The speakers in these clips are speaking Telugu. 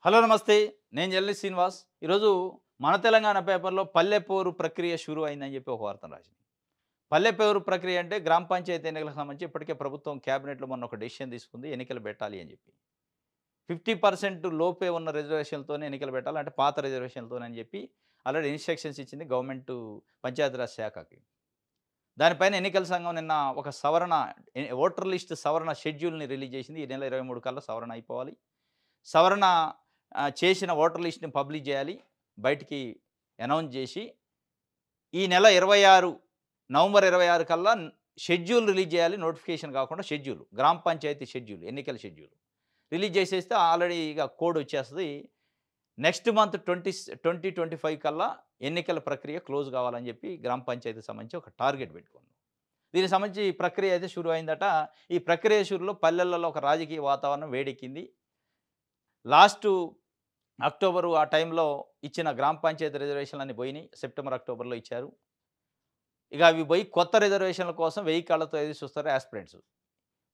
హలో నమస్తే. నేను జర్నలిస్ట్ శ్రీనివాస్. ఈరోజు మన తెలంగాణ పేపర్‌లో పల్లె పోరు ప్రక్రియ షురు అయిందని చెప్పి ఒక వార్తను రాసింది. పల్లె పోరు ప్రక్రియ అంటే గ్రామ పంచాయతీ ఎన్నికలకు సంబంధించి ఇప్పటికే ప్రభుత్వం క్యాబినెట్‌లో మొన్న ఒక డెసిషన్ తీసుకుంది. ఎన్నికలు పెట్టాలి అని చెప్పి. 50% లోపే ఉన్న రిజర్వేషన్‌లతోనే ఎన్నికలు పెట్టాలి. అంటే పాత రిజర్వేషన్‌లతోనే అని చెప్పి ఆల్రెడీ ఇన్‌స్ట్రక్షన్స్ ఇచ్చింది గవర్నమెంటు పంచాయతీరాజ్ శాఖకి. దానిపైన ఎన్నికల సంఘం నిన్న ఒక సవరణ ఓటర్ లిస్ట్ సవరణ షెడ్యూల్‌ని రిలీజ్ చేసింది. ఈ నెల 23 కల్లా సవరణ అయిపోవాలి. సవరణ చేసిన ఓటర్ లిస్ట్‌ని పబ్లిష్ చేయాలి. బయటికి అనౌన్స్ చేసి, ఈ నెల 26 నవంబర్ 26 కల్లా షెడ్యూల్ రిలీజ్ చేయాలి. నోటిఫికేషన్ కాకుండా షెడ్యూల్. గ్రామ పంచాయతీ షెడ్యూల్. ఎన్నికల షెడ్యూల్. రిలీజ్ చేసేస్తే ఆల్రెడీ ఇక కోడ్ వచ్చేస్తది. నెక్స్ట్ మంత్ 2025 కల్లా ఎన్నికల ప్రక్రియ క్లోజ్ కావాలని చెప్పి గ్రామ పంచాయతీకి సంబంధించి ఒక టార్గెట్ పెట్టుకుంది. దీనికి సంబంధించి ఈ ప్రక్రియ అయితే షురు అయిందట. ఈ ప్రక్రియ షురులో పల్లెలలో ఒక రాజకీయ వాతావరణం వేడెక్కింది. లాస్టు అక్టోబరు ఆ టైంలో ఇచ్చిన గ్రామ పంచాయతీ రిజర్వేషన్‌లన్నీ పోయినాయి. సెప్టెంబర్, అక్టోబర్‌లో ఇచ్చారు. ఇక అవి పోయి కొత్త రిజర్వేషన్‌ల కోసం వెయ్యి కళ్ళతో ఎదురు చూస్తారు యాస్పిరెంట్స్.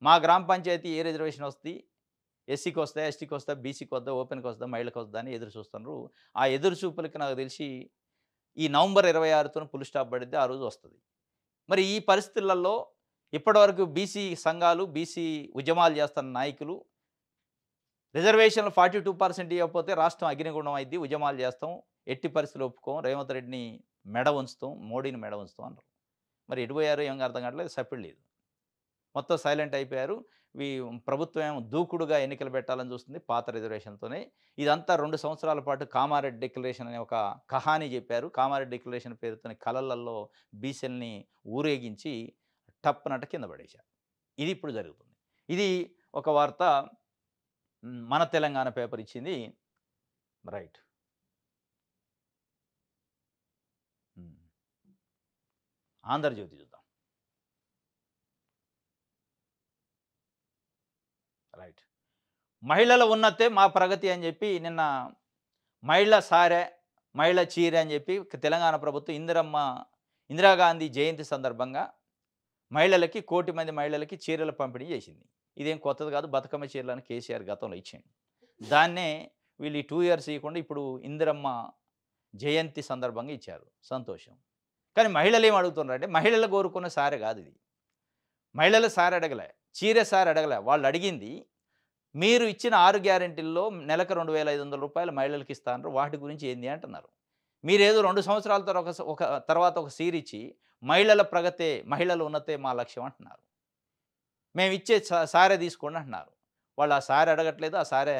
మా గ్రామ పంచాయతీ ఏ రిజర్వేషన్ వస్తది? ఎస్సీకి వస్తదా? ఎస్టీకి వస్తదా? బీసీకి వద్దా? ఓపెన్‌కి వస్తదా? మహిళకి వస్తదా? అని ఎదురు చూస్తున్నారు. ఆ ఎదురు చూపులకి నాకు తెలిసి ఈ నవంబర్ 26తోని ఫుల్ స్టాప్ పడిద్ది. ఆ రోజు వస్తది. మరి ఈ పరిస్థితులలో ఇప్పటివరకు బీసీ సంఘాలు, బీసీ ఉద్యమాలు చేస్తున్న నాయకులు రిజర్వేషన్‌లు 42% ఇవ్వకపోతే రాష్ట్రం అగ్నిగుండం అయిద్ది. ఉద్యమాలు చేస్తాం. ఎట్టి పరిస్థితుల్లో ఒప్పుకోం. రేవంత్ రెడ్డిని మెడ వంచుతాం. మోడీని మెడ వంచుతాం అన్నారు. మరి ఎటు పోయారో ఏం అర్థం కావట్లేదు. సప్పుడు లేదు. మొత్తం సైలెంట్ అయిపోయారు. వీ ప్రభుత్వం ఏమో దూకుడుగా ఎన్నికలు పెట్టాలని చూస్తుంది పాత రిజర్వేషన్‌తోనే. ఇదంతా 2 సంవత్సరాల పాటు కామారెడ్డి డిక్లరేషన్ అనే ఒక కహాని చెప్పారు. కామారెడ్డి డిక్లరేషన్ పేరుతోని కలలల్లో బీసీలని ఊరేగించి టప్పునట కింద పడేశారు. ఇది ఇప్పుడు జరుగుతుంది. ఇది ఒక వార్త. మన తెలంగాణ పేపర్ ఇచ్చింది. రైట్. హ్మ్. ఆంధ్రజ్యోతి చూద్దాం. రైట్. మహిళల ఉన్నతే మా ప్రగతి అని చెప్పి నిన్న మహిళ సారె, మహిళ చీరె అని చెప్పి తెలంగాణ ప్రభుత్వం ఇందిరాగాంధీ జయంతి సందర్భంగా మహిళలకి 1,00,00,000 మంది మహిళలకి చీరలు పంపిణీ చేసింది. ఇదేం కొత్తది కాదు. బతుకమ్మ చీరలని కేసీఆర్ గతంలో ఇచ్చిండు. దాన్నే వీళ్ళు ఈ 2 ఇయర్స్ ఇయకుండా ఇప్పుడు ఇందిరమ్మ జయంతి సందర్భంగా ఇచ్చారు. సంతోషం. కానీ మహిళలేం అడుగుతున్నారంటే మహిళలు కోరుకున్న సారె కాదిది. మహిళలు సారె అడగలే. చీరె సారె అడగలే. వాళ్ళు అడిగింది మీరు ఇచ్చిన 6 గ్యారంటీల్లో నెలకు రూ. 2,500 మహిళలకి ఇస్తా అన్నారు. వాటి గురించి ఏంది అంటున్నారు. మీరేదో 2 సంవత్సరాల తర్వాత ఒక సీరిచ్చి మహిళల ప్రగతే, మహిళల ఉన్నతే మా లక్ష్యం అంటున్నారు. మేమిచ్చే సారె తీసుకోండి అంటున్నారు. వాళ్ళు ఆ సారె అడగట్లేదు. ఆ సారె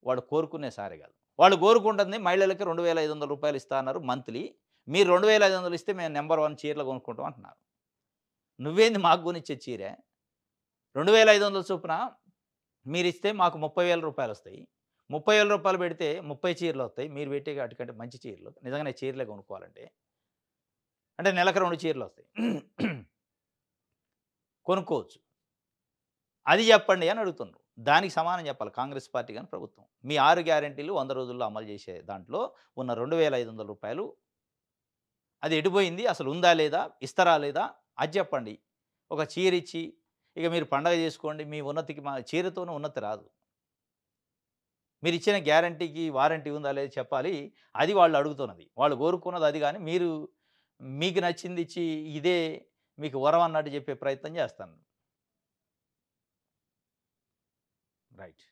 వాళ్ళు కోరుకునే సారె కాదు. వాళ్ళు కోరుకుంటుంది మహిళలకి రూ. 2,500 ఇస్తా అన్నారు మంత్లీ. మీరు 2,500 ఇస్తే మేము నంబర్ 1 చీరలు కొనుక్కుంటాం అంటున్నారు. నువ్వేంది మాకు కొనిచ్చే చీరె? 2,500 చొప్పున మీరిస్తే మాకు రూ. 30,000 వస్తాయి. రూ. 30,000 పెడితే 30 చీరలొస్తాయి. మీరు పెట్టే వాటికంటే మంచి చీరలు. నిజంగానే చీరలే కొనుక్కోవాలంటే. అంటే నెలకు 2 చీరలొస్తాయి. కొనుక్కోవచ్చు. అది చెప్పండి అని అడుగుతున్నారు. దానికి సమాధానం చెప్పాలి కాంగ్రెస్ పార్టీ గాని, ప్రభుత్వం. మీ 6 గ్యారంటీలు 100 రోజుల్లో అమలు చేసే దాంట్లో ఉన్న రూ. 2,500 అది ఎటుపోయింది? అసలు ఉందా లేదా? ఇస్తారా లేదా? అది చెప్పండి. ఒక చీరిచ్చి ఇక మీరు పండగ చేసుకోండి. మీ ఉన్నతికి మా చీరతోనే ఉన్నతి రాదు. మీరిచ్చిన గ్యారంటీకి వారంటీ ఉందా లేదా చెప్పాలి. అది వాళ్ళు అడుగుతున్నది. వాళ్ళు కోరుకున్నది అది గాని మీరు మీకు నచ్చింది ఇచ్చి ఇదే మీకు వరం అన్నట్టు చెప్పే ప్రయత్నం చేస్తాను. రైట్.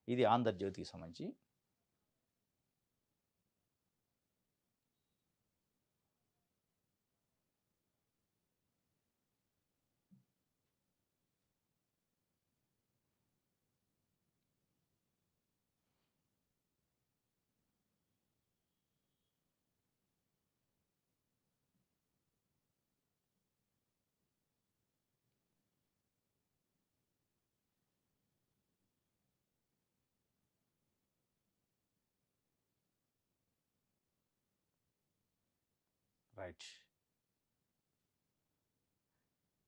ఇది 'ఆంధ్రజ్యోతి'కి సంబంధించి. రైట్.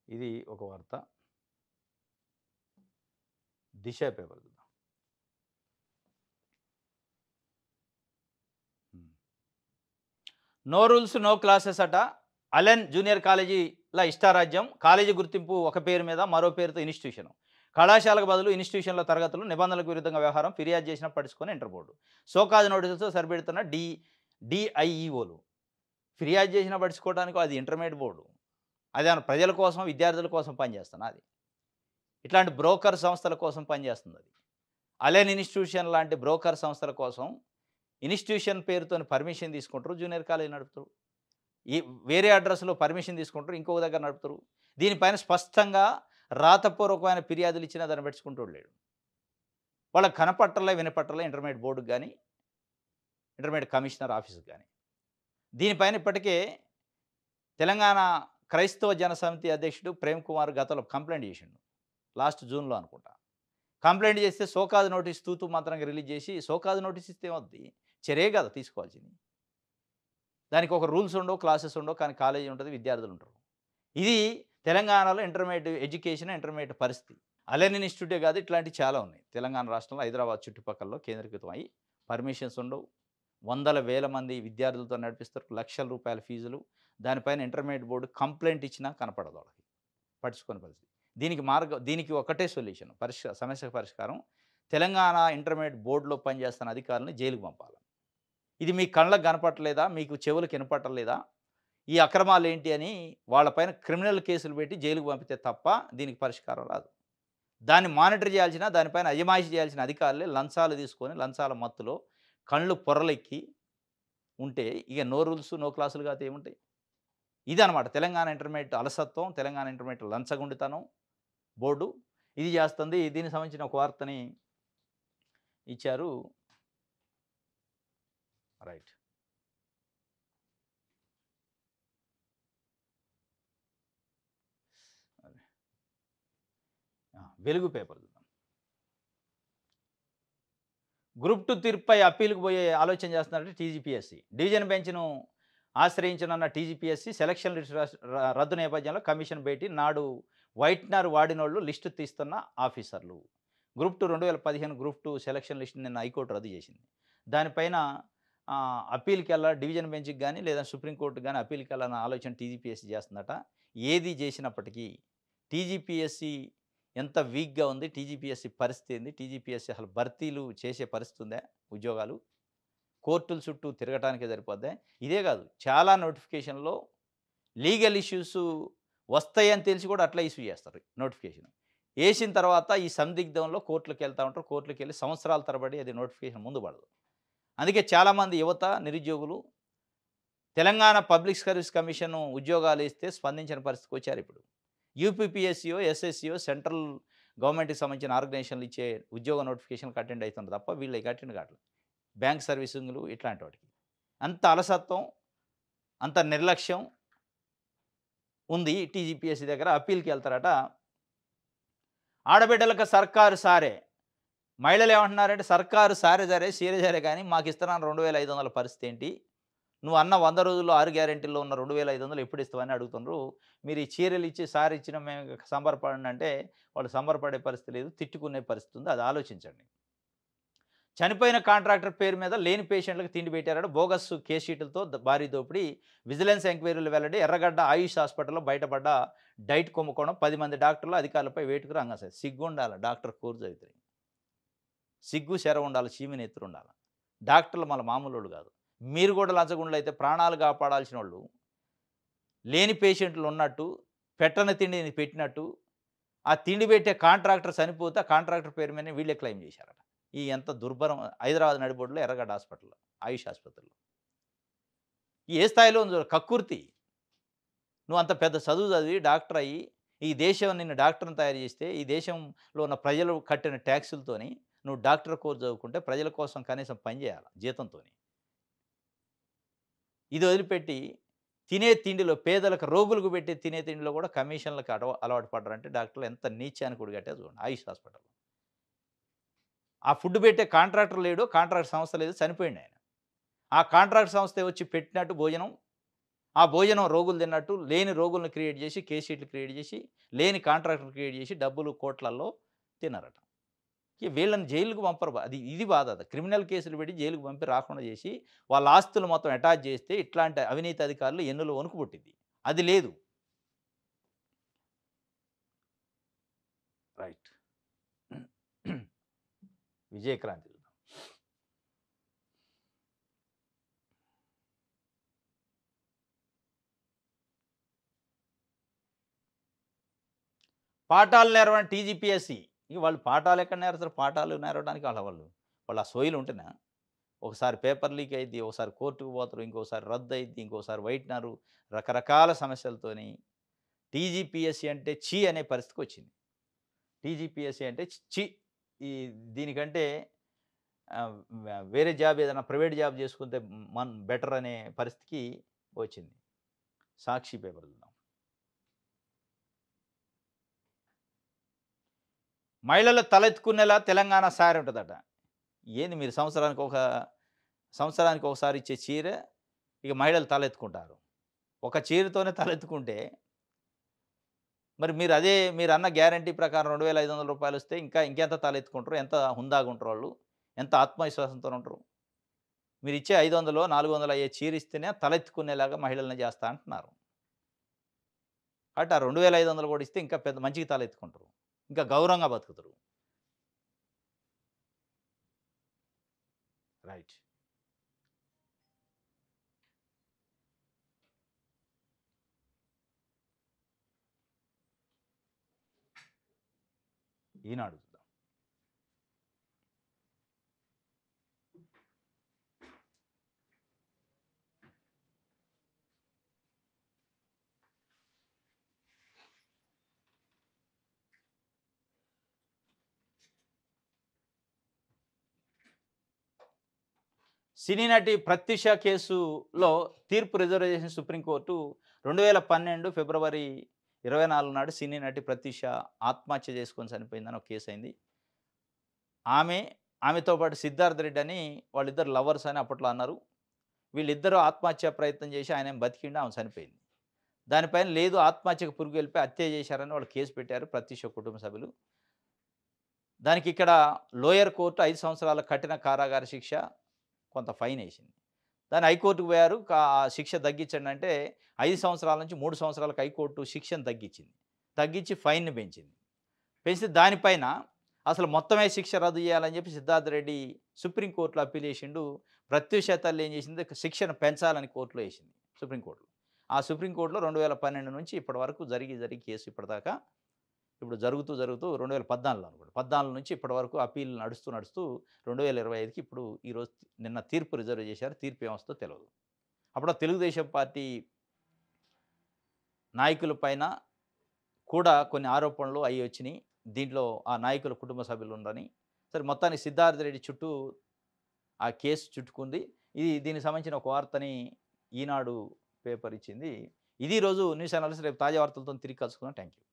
ఇది ఒక వార్త. 'దిశ' పేపర్ చూద్దాం. హ్మ్. నో రూల్స్, నో క్లాసెస్ అట. అలెన్ జూనియర్ కాలేజీల ఇష్టారాజ్యం. కాలేజీ గుర్తింపు ఒక పేరు మీద మరో పేరుతో ఇన్‌స్టిట్యూషన్. కళాశాలకు బదులు ఇన్స్టిట్యూషన్ల తరగతులు నిబంధనలకు విరుద్ధంగా వ్యవహారం ఫిర్యాదు చేసినా పట్టించుకొని ఇంటర్ బోర్డు. సోకాజ్ నోటీసులతో సరిపెడుతున్న డిఐఈఓలు. ఫిర్యాదు చేసినా పట్టించుకోవడానికి అది ఇంటర్మీడియట్ బోర్డు. అదేమన్నా ప్రజల కోసం, విద్యార్థుల కోసం పనిచేస్తున్నా అది? ఇట్లాంటి బ్రోకర్ సంస్థల కోసం పనిచేస్తుంది అది. అలెన్ ఇన్స్టిట్యూషన్ లాంటి బ్రోకర్ సంస్థల కోసం ఇన్స్టిట్యూషన్ పేరుతోని పర్మిషన్ తీసుకుంటారు, జూనియర్ కాలేజ్ నడుపుతారు. ఈ వేరే అడ్రస్‌లో పర్మిషన్ తీసుకుంటారు, ఇంకొక దగ్గర నడుపుతారు. దీనిపైన స్పష్టంగా రాతపూర్వకమైన ఫిర్యాదులు ఇచ్చినా దాన్ని పట్టించుకుంటోడు లేడు. వాళ్ళకి కనపట్టలే, వినపట్టలే ఇంటర్మీడియట్ బోర్డుకి గానీ, ఇంటర్మీడియట్ కమిషనర్ ఆఫీస్‌కి గానీ. దీనిపైన ఇప్పటికే తెలంగాణ క్రైస్తవ జనసమితి అధ్యక్షుడు ప్రేమ్ కుమార్ గతంలో కంప్లెయింట్ చేసిండు. లాస్ట్ జూన్‌లో అనుకుంటా. కంప్లెయింట్ చేస్తే సోకాజ్ నోటీస్ తూతూ మంత్రంగా రిలీజ్ చేసి, సోకాజ్ నోటీస్ ఇస్తే ఏమవుద్ది? చర్యే కదా తీసుకోవాల్సింది. దానికి ఒక రూల్స్ ఉండవు, క్లాసెస్ ఉండవు, కానీ కాలేజీ ఉంటది, విద్యార్థులు ఉంటారు. ఇది తెలంగాణలో ఇంటర్మీడియట్ ఎడ్యుకేషన్, ఇంటర్మీడియట్ పరిస్థితి. అలెన్ ఇన్స్టిట్యూటే కాదు, ఇట్లాంటివి చాలా ఉన్నాయి. తెలంగాణ రాష్ట్రంలో హైదరాబాద్ చుట్టుపక్కలలో కేంద్రీకృతం అయ్యి పర్మిషన్స్ ఉండవు. వందల వేల మంది విద్యార్థులతో నడిపిస్తారు. లక్షల రూపాయల ఫీజులు. దానిపైన ఇంటర్మీడియట్ బోర్డు కంప్లెయింట్ ఇచ్చినా కనపడదు వాళ్ళకి. పట్టించుకోని పరిస్థితి. దీనికి ఒకటే సొల్యూషన్, సమస్యకు పరిష్కారం తెలంగాణ ఇంటర్మీడియట్ బోర్డులో పనిచేస్తున్న అధికారులను జైలుకు పంపాలి. ఇది మీ కళ్ళకు కనపడలేదా? మీకు చెవులకు వినపడలేదా? ఈ అక్రమాలు ఏంటి అని వాళ్ళపైన క్రిమినల్ కేసులు పెట్టి జైలుకు పంపితే తప్ప దీనికి పరిష్కారం రాదు. దాన్ని మానిటర్ చేయాల్సిన, దానిపైన అజమాయిషీ చేయాల్సిన అధికారులే లంచాలు తీసుకొని, లంచాల మత్తులో కళ్ళు పొరలెక్కి ఉంటే ఇక నో రూల్స్, నో క్లాసులు కాతే ఏముంటాయి? ఇదనమాట తెలంగాణ ఇంటర్మీడియట్ అలసత్వం, తెలంగాణ ఇంటర్మీడియట్ లంచగొండితనం బోర్డు ఇది చేస్తుంది. దీనికి సంబంధించిన ఒక వార్తని ఇచ్చారు. రైట్. వెలుగు పేపర్ చూద్దాం. గ్రూప్ 2 తీర్పుపై అప్పీలుకు పోయే ఆలోచన చేస్తున్నారంటే టీజీపీఎస్సీ. డివిజన్ బెంచ్ను ఆశ్రయించనున్న టీజీపీఎస్సీ సెలక్షన్ లిస్ట్ రద్దు నేపథ్యంలో కమిషన్ భేటీ. నాడు వైట్నర్ వాడినోళ్లు లిస్టు తీస్తున్న ఆఫీసర్లు. గ్రూప్ 2 2015 గ్రూప్ 2 సెలక్షన్ లిస్ట్ నిన్న హైకోర్టు రద్దు చేసింది. దానిపైన అప్పీల్కి డివిజన్ బెంచ్కి కానీ లేదా సుప్రీంకోర్టుకి కానీ అప్పీల్కి వెళ్ళాలన్న ఆలోచన టీజీపీఎస్సీ చేస్తుందట. ఏది చేసినప్పటికీ టీజీపీఎస్సీ ఎంత వీక్‌గా ఉంది, టీజీపీఎస్సీ పరిస్థితి ఏంది, టీజీపీఎస్సీ అసలు భర్తీలు చేసే పరిస్థితి ఉందా, ఉద్యోగాలు కోర్టుల చుట్టూ తిరగటానికే సరిపోద్దా? ఇదే కాదు, చాలా నోటిఫికేషన్‌లో లీగల్ ఇష్యూస్ వస్తాయని తెలిసి కూడా అట్లా ఇష్యూ చేస్తారు నోటిఫికేషన్. వేసిన తర్వాత ఈ సందిగ్ధంలో కోర్టులకు వెళ్తూ ఉంటారు. కోర్టులకు వెళ్ళి సంవత్సరాల తరబడి అది నోటిఫికేషన్ ముందు పడదు. అందుకే చాలామంది యువత, నిరుద్యోగులు తెలంగాణ పబ్లిక్ సర్వీస్ కమిషన్ ఉద్యోగాలు ఇస్తే స్పందించిన పరిస్థితికి వచ్చారు ఇప్పుడు. యూపీపీఎస్సీయో, ఎస్ఎస్సీయో సెంట్రల్ గవర్నమెంట్‌కి సంబంధించిన ఆర్గనైజేషన్లు ఇచ్చే ఉద్యోగ నోటిఫికేషన్‌కి అటెండ్ అవుతున్నారు తప్ప వీళ్ళకి అటెండ్ కావట్లేదు. బ్యాంక్ సర్వీసింగ్‌లు ఇట్లాంటి వాటికి. అంత అలసత్వం, అంత నిర్లక్ష్యం ఉంది టీజీపీఎస్సీ దగ్గర. అప్పీల్కి వెళ్తారట. ఆడబిడ్డలకు సర్కారు సారే. మహిళలు ఏమంటున్నారంటే సర్కారు సారే సరే, సీరే సరే కానీ మాకు ఇస్తున్నాను 2500 పరిస్థితి ఏంటి? నువ్వు అన్న 100 రోజుల్లో 6 గ్యారెంటీల్లో ఉన్న 2500 ఎప్పుడు ఇస్తావని అడుగుతున్నారు. మీరు ఈ చీరలు ఇచ్చి సార్ ఇచ్చిన మేము సంబరపడండి అంటే వాళ్ళు సంబరపడే పరిస్థితి లేదు, తిట్టుకునే పరిస్థితి ఉంది. అది ఆలోచించండి. చనిపోయిన కాంట్రాక్టర్ పేరు మీద లేని పేషెంట్లకు తిండి పెట్టారట. బోగస్ కేస్ షీట్లతో భారీ దోపిడీ. విజిలెన్స్ ఎంక్వైరీలు వెల్లడి. ఎర్రగడ్డ ఆయుష్ హాస్పిటల్లో బయటపడ్డ డైట్ కుంభకోణం. 10 మంది డాక్టర్లు అధికారులపై వేటుకు రంగం. సిగ్గుండాలి డాక్టర్ కోర్జైతే. సిగ్గు శర ఉండాలి, చీమిని ఎత్తురు ఉండాలి. డాక్టర్లు మళ్ళీ మామూలు కాదు. మీరు కూడా లంచగుండలు అయితే ప్రాణాలు కాపాడాల్సిన వాళ్ళు లేని పేషెంట్లు ఉన్నట్టు, పెట్టని తిండిని పెట్టినట్టు, ఆ తిండి పెట్టే కాంట్రాక్టర్ చనిపోతే ఆ కాంట్రాక్టర్ పేరు మీద వీళ్ళే క్లెయిమ్ చేశారట. ఈ ఎంత దుర్భరం! హైదరాబాద్ నడిబొడ్డులో ఎర్రగడ్డ హాస్పిటల్లో, ఆయుష్ ఆసుపత్రిలో ఏ స్థాయిలో ఉందో కక్కుర్తి. నువ్వు అంత పెద్ద చదువు చదివి డాక్టర్ అయ్యి ఈ దేశం నిన్ను డాక్టర్ని తయారు చేస్తే, ఈ దేశంలో ఉన్న ప్రజలు కట్టిన ట్యాక్సులతోని నువ్వు డాక్టర్ కోర్స్ చదువుకుంటే ప్రజల కోసం కనీసం పని చేయాలి జీతంతోని. ఇది వదిలిపెట్టి తినే తిండిలో, పేదలకు రోగులకు పెట్టే తినే తిండిలో కూడా కమిషన్లకు అలవాటు పడ్డారంటే డాక్టర్లు ఎంత నీచానికి ఉడిగట్టే చూడండి. ఆయుష్ హాస్పిటల్ ఆ ఫుడ్ పెట్టే కాంట్రాక్టర్ లేడు, కాంట్రాక్ట్ సంస్థ లేదు, చనిపోయింది ఆయన. ఆ కాంట్రాక్ట్ సంస్థ వచ్చి పెట్టినట్టు భోజనం, ఆ భోజనం రోగులు తిన్నట్టు లేని రోగులను క్రియేట్ చేసి, కేస్ షీట్లు క్రియేట్ చేసి, లేని కాంట్రాక్టర్ క్రియేట్ చేసి డబ్బులు కోట్లల్లో తిన్నారట. వీళ్ళని జైలుకు పంపరు. ఇది బాధ. క్రిమినల్ కేసులు పెట్టి జైలుకు పంపి రాకుండా చేసి వాళ్ళ ఆస్తులు మొత్తం అటాచ్ చేస్తే ఇట్లాంటి అవినీతి అధికారులు ఎన్నులో వణుకు పుట్టింది. అది లేదు. రైట్. విజయక్రాంతి చూద్దాం. పాఠాలు నేర్వని టీజీపీఎస్సీ. ఇక వాళ్ళు పాఠాలు ఎక్కడ నేర్పుతారు? పాఠాలు నేర్వడానికి వాళ్ళ ఆ సోయిలు ఉంటేనా? ఒకసారి పేపర్ లీక్ అయిద్ది, ఒకసారి కోర్టుకు పోతారు, ఇంకోసారి రద్దు అయిద్ది, ఇంకోసారి వైట్నరు, రకరకాల సమస్యలతోని టీజీపీఎస్సీ అంటే ఛీ అనే పరిస్థితికొచ్చింది. టీజీపీఎస్సీ అంటే ఛీ! ఈ దీనికంటే వేరే జాబ్ ఏదైనా ప్రైవేట్ జాబ్ చేసుకుంటే బెటర్ అనే పరిస్థితికి వచ్చింది. సాక్షి పేపర్ చూద్దాం. మహిళలు తలెత్తుకునేలా తెలంగాణ సారీ ఉంటదట. ఏంది మీరు సంవత్సరానికి ఒకసారి ఇచ్చే చీర ఇక మహిళలు తలెత్తుకుంటారు. ఒక చీరతోనే తలెత్తుకుంటే మరి మీరన్న గ్యారంటీ ప్రకారం రూ. 2,500 వస్తే ఇంకెంత తలెత్తుకుంటారు? ఎంత హుందాగుంటారు వాళ్ళు? ఎంత ఆత్మవిశ్వాసంతోని ఉంటారు? మీరిచ్చే 500, 400 అయ్యే చీర ఇస్తేనే తలెత్తుకునేలాగా మహిళల్ని చేస్తా అంటున్నారు. కాబట్టి ఆ 2,500 కూడా ఇస్తే ఇంకా పెద్ద మంచిగా తలెత్తుకుంటారు. ఇంకా గౌరవంగా బతుకుతారు. రైట్. ఈనాడు చూద్దాం. సినీ నటి ప్రత్యూష కేసులో తీర్పు రిజర్వ్ చేసిన సుప్రీంకోర్టు 2012 ఫిబ్రవరి 24 నాడు సినీ నటి ప్రత్యూష ఆత్మహత్య చేసుకొని చనిపోయిందని ఒక కేసు అయింది. ఆమె, ఆమెతో పాటు సిద్ధార్థ్ రెడ్డి అని వాళ్ళిద్దరు లవర్స్ అని అప్పట్లో అన్నారు. వీళ్ళిద్దరూ ఆత్మహత్య ప్రయత్నం చేసి ఆయనేమో బతికిండు, ఆమె చనిపోయింది. దానిపైన లేదు ఆత్మహత్యకు పురుగొల్పి హత్య చేశారని వాళ్ళు కేసు పెట్టారు ప్రత్యూష కుటుంబ సభ్యులు. దానికి ఇక్కడ లోయర్ కోర్టు 5 సంవత్సరాల కఠిన కారాగార శిక్ష, కొంత ఫైన్ ఏసింది. దాన్ని హైకోర్టుకు పోయారు. శిక్ష తగ్గించండి అంటే 5 సంవత్సరాల నుంచి 3 సంవత్సరాలకు హైకోర్టు శిక్షను తగ్గించింది. తగ్గించి ఫైన్‌ని పెంచింది. పెంచితే దానిపైన అసలు మొత్తమే శిక్ష రద్దు చేయాలని చెప్పి సిద్ధార్థ్ రెడ్డి సుప్రీంకోర్టులో అప్పీల్ చేసిండు. ప్రత్యూష తల్లి ఏం చేసింది, శిక్షను పెంచాలని కోర్టులో ఏసింది సుప్రీంకోర్టులో. ఆ సుప్రీంకోర్టులో 2012 నుంచి ఇప్పటి వరకు జరిగి కేసు ఇప్పటిదాకా ఇప్పుడు జరుగుతూ 2014 అనుకుంటా. 14 నుంచి ఇప్పటి వరకు అప్పీల్ నడుస్తూ 2025కి ఇప్పుడు ఈరోజు నిన్న తీర్పు రిజర్వ్ చేశారు. తీర్పు ఏమొస్తుందో తెలవదు. అప్పుడు తెలుగుదేశం పార్టీ నాయకుల పైన కూడా కొన్ని ఆరోపణలు అయ్యి వచ్చినాయి. దీంట్లో ఆ నాయకుల కుటుంబ సభ్యులు ఉండని. సరే మొత్తానికి సిద్ధార్థ్ రెడ్డి చుట్టూ ఆ కేసు చుట్టుకుంది. దీనికి సంబంధించిన ఒక వార్తని ఈనాడు పేపర్ ఇచ్చింది. ఇది ఈరోజు న్యూస్ అనాలిసిస్. రేపు తాజా వార్తలతో తిరిగి కలుసుకుందాం. Thank you.